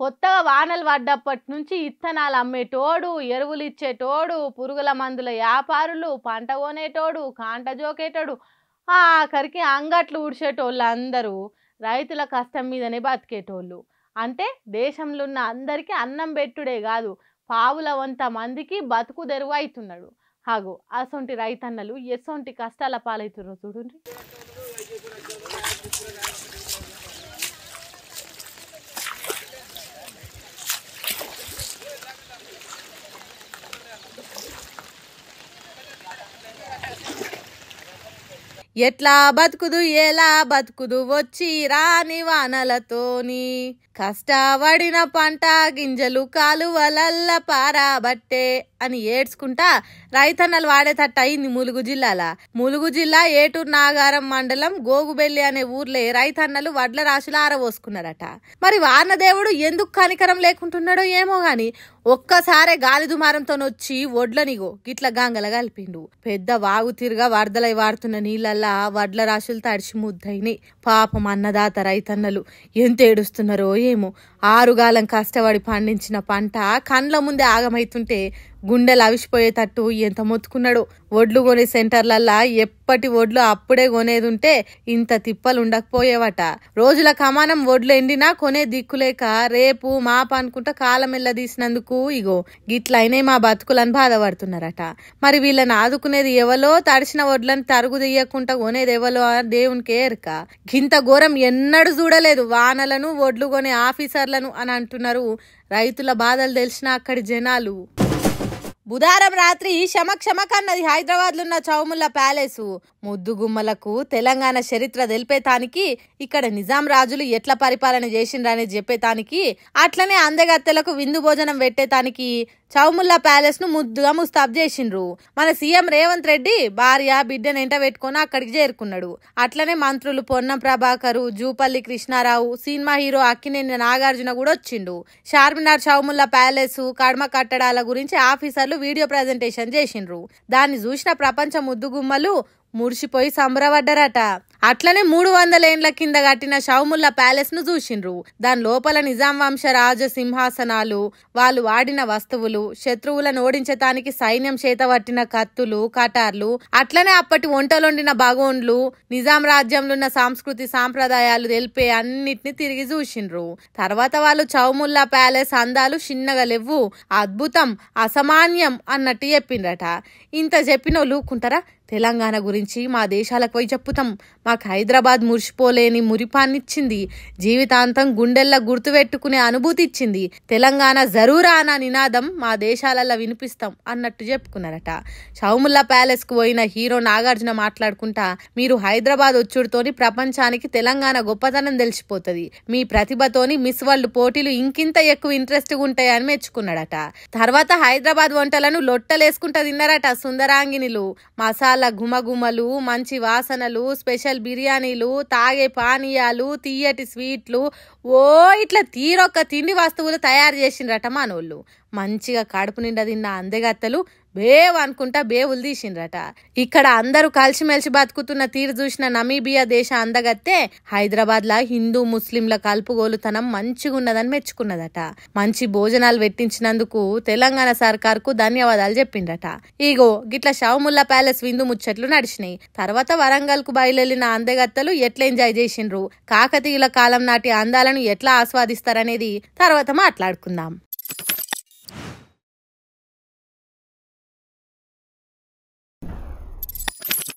కొత్తగా వానలు పడ్డప్పటి నుంచి ఇత్తనాలు అమ్మేటోడు, ఎరువులు ఇచ్చేటోడు, పురుగుల మందుల వ్యాపారులు, పంట కొనేటోడు, కాంట జోకేటోడు, ఆఖరికి అంగట్లు ఊడ్చేటోళ్ళు అందరూ రైతుల కష్టం మీదనే బతికేటోళ్ళు. అంటే దేశంలో ఉన్న అందరికీ అన్నం పెట్టుడే కాదు, పావుల వంత మందికి బతుకు తెరువు అవుతున్నాడు. హాగో అసొంటి రైతన్నలు ఎసొంటి కష్టాల పాలవుతున్నారు చూడండి. ఎట్లా బతుకుదు ఎలా బతుకుదు వచ్చి రాని వానలతోని, కష్టపడిన పంట గింజలు కాలువలల్ల పారాబట్టే అని ఏడ్చుకుంటా రైతన్నలు వాడేటట్టు అయింది ములుగు జిల్లాల. ములుగు జిల్లా ఏటూరు నాగారం మండలం గోగుబెల్లి అనే ఊర్లే రైతన్నలు వడ్ల రాశులు ఆరబోసుకున్నారట. మరి వానదేవుడు ఎందుకు కనికరం లేకుంటున్నాడో ఏమో గాని ఒక్కసారే గాలి దుమారంతో వచ్చి వడ్లనిగో గిట్ల గంగల కలిపిండు. పెద్ద వాగు తిరుగా వరదలై వాడుతున్న నీళ్ళల్లా వడ్ల రాశులు తడిచి ముద్దయినాయి. పాపం అన్నదాత రైతన్నలు ఎంత ఏడుస్తున్నారో ఏమో. ఆరుగాలం కష్టపడి పండించిన పంట కండ్ల ముందే ఆగమైతుంటే గుండెలు అవిసిపోయేటట్టు ఎంత మొత్తుకున్నాడు. వడ్లు కొనే సెంటర్లల్లా ఎప్పటి వడ్లు అప్పుడే కొనేది ఉంటే ఇంత తిప్పలు ఉండకపోయేవట. రోజుల కమానం వడ్లు ఎండినా కొనే దిక్కులేక రేపు మాప అనుకుంటా కాలం తీసినందుకు ఇగో గిట్లయినే మా బతుకులని బాధపడుతున్నారట. మరి వీళ్ళని ఆదుకునేది ఎవలో, తడిసిన వడ్లను తరుగు తీయకుండా కొనేది ఎవలో దేవునికే ఎరుక. గింత ఘోరం ఎన్నడూ చూడలేదు వానలను వడ్లు కొనే ఆఫీసర్లను అని అంటున్నారు రైతుల బాధలు తెలిసిన అక్కడి జనాలు. బుధవారం రాత్రి షమక్ హైదరాబాద్ లో ఉన్న చౌముల్లా ప్యాలెస్ ముద్దుగుమ్మలకు తెలంగాణ చరిత్ర తెలిపేతానికి, ఇక్కడ నిజాం రాజులు ఎట్లా పరిపాలన చేసిండ్రనేది చెప్పేతానికి, అట్లనే అందగత్తెలకు విందు భోజనం పెట్టేతానికి చౌముల్లా ప్యాలెస్ ను ముద్దుగా ముస్తాబ్ చేసిండ్రు. మన సీఎం రేవంత్ రెడ్డి భార్య బిడ్డను ఎంట పెట్టుకుని అక్కడికి చేరుకున్నాడు. అట్లనే మంత్రులు పొన్నం ప్రభాకరు, జూపల్లి కృష్ణారావు, సినిమా హీరో అక్కినేని నాగార్జున కూడా వచ్చిండు. చార్మినార్ చౌముల్లా ప్యాలెస్ కడమ కట్టడాల గురించి ఆఫీసర్లు వీడియో ప్రజెంటేషన్ చేసిండ్రు. దాన్ని చూసిన ప్రపంచ ముద్దుగుమ్మలు మురిసిపోయి సంబరపడ్డారట. అట్లనే 300 ఏండ్ల కింద కట్టిన షౌముల్లా ప్యాలెస్ ను చూసిండ్రు. దాని లోపల నిజాం వంశ రాజ సింహాసనాలు, వాళ్ళు వాడిన వస్తువులు, శత్రువులను ఓడించటానికి సైన్యం చేతబట్టిన కత్తులు, కటార్లు, అట్లనే అప్పటి వంటలొండిన బగోన్లు, నిజాం రాజ్యంలో ఉన్న సంస్కృతి సాంప్రదాయాలు తెలిపే అన్నిటిని తిరిగి చూసిండ్రు. తర్వాత వాళ్ళు చౌముల్లా ప్యాలెస్ అందాలు చిన్నగా లేవు, అద్భుతం, అసామాన్యం అన్నట్టు చెప్పిండ్రట. ఇంత చెప్పిన లూకుంటారా? తెలంగాణ గురించి మా దేశాలకు పోయి చెప్పుతాం. మాకు హైదరాబాద్ మురిసిపోలేని మురిపాన్నిచ్చింది, జీవితాంతం గుండెల్లో గుర్తుపెట్టుకునే అనుభూతి ఇచ్చింది. తెలంగాణ జరూరా అన్న నినాదం మా దేశాలలో వినిపిస్తాం అన్నట్టు చెప్పుకున్నారట. షౌముల్లా ప్యాలెస్ కు పోయిన హీరో నాగార్జున మాట్లాడుకుంటా, మీరు హైదరాబాద్ వచ్చుడుతోని ప్రపంచానికి తెలంగాణ గొప్పతనం తెలిసిపోతుంది, మీ ప్రతిభతోని మిస్ వరల్డ్ పోటీలు ఇంకింత ఎక్కువ ఇంట్రెస్ట్ గా ఉంటాయని మెచ్చుకున్నాడట. తర్వాత హైదరాబాద్ వంటలను లొట్టలేసుకుంటా తిన్నారట సుందరాంగినిలు. మసాలా గుమగుమలు, మంచి వాసనలు, స్పెషల్ బిర్యానీలు, తాగే పానీయాలు, తీయటి స్వీట్లు, ఇట్లా తీరొక్క తిండి వస్తువులు తయారు చేసిండ్రట మనోళ్ళు. మంచిగా కడుపు నిండా తిన్న అందగత్తెలు బేవ్ అనుకుంటా బేవులు తీసిండ్రట. ఇక్కడ అందరూ కలిసిమెలిసి బతుకుతున్న తీరు చూసిన నమీబియా దేశ అందగత్తే హైదరాబాద్ లా హిందూ ముస్లింల కలుపుగోలుతనం మంచిగా ఉన్నదని మెచ్చుకున్నదట. మంచి భోజనాలు పెట్టించినందుకు తెలంగాణ సర్కార్కు ధన్యవాదాలు చెప్పిండ్రట. ఇగో గిట్ల షౌముల్లా ప్యాలెస్ విందు ముచ్చట్లు నడిచినాయి. తర్వాత వరంగల్ కు బయలుదేరిన అందగత్తెలు ఎట్లా ఎంజాయ్ చేసిండ్రు, కాకతీయుల కాలం నాటి అందాలను ఎట్లా ఆస్వాదిస్తారనేది తర్వాత మాట్లాడుకుందాం.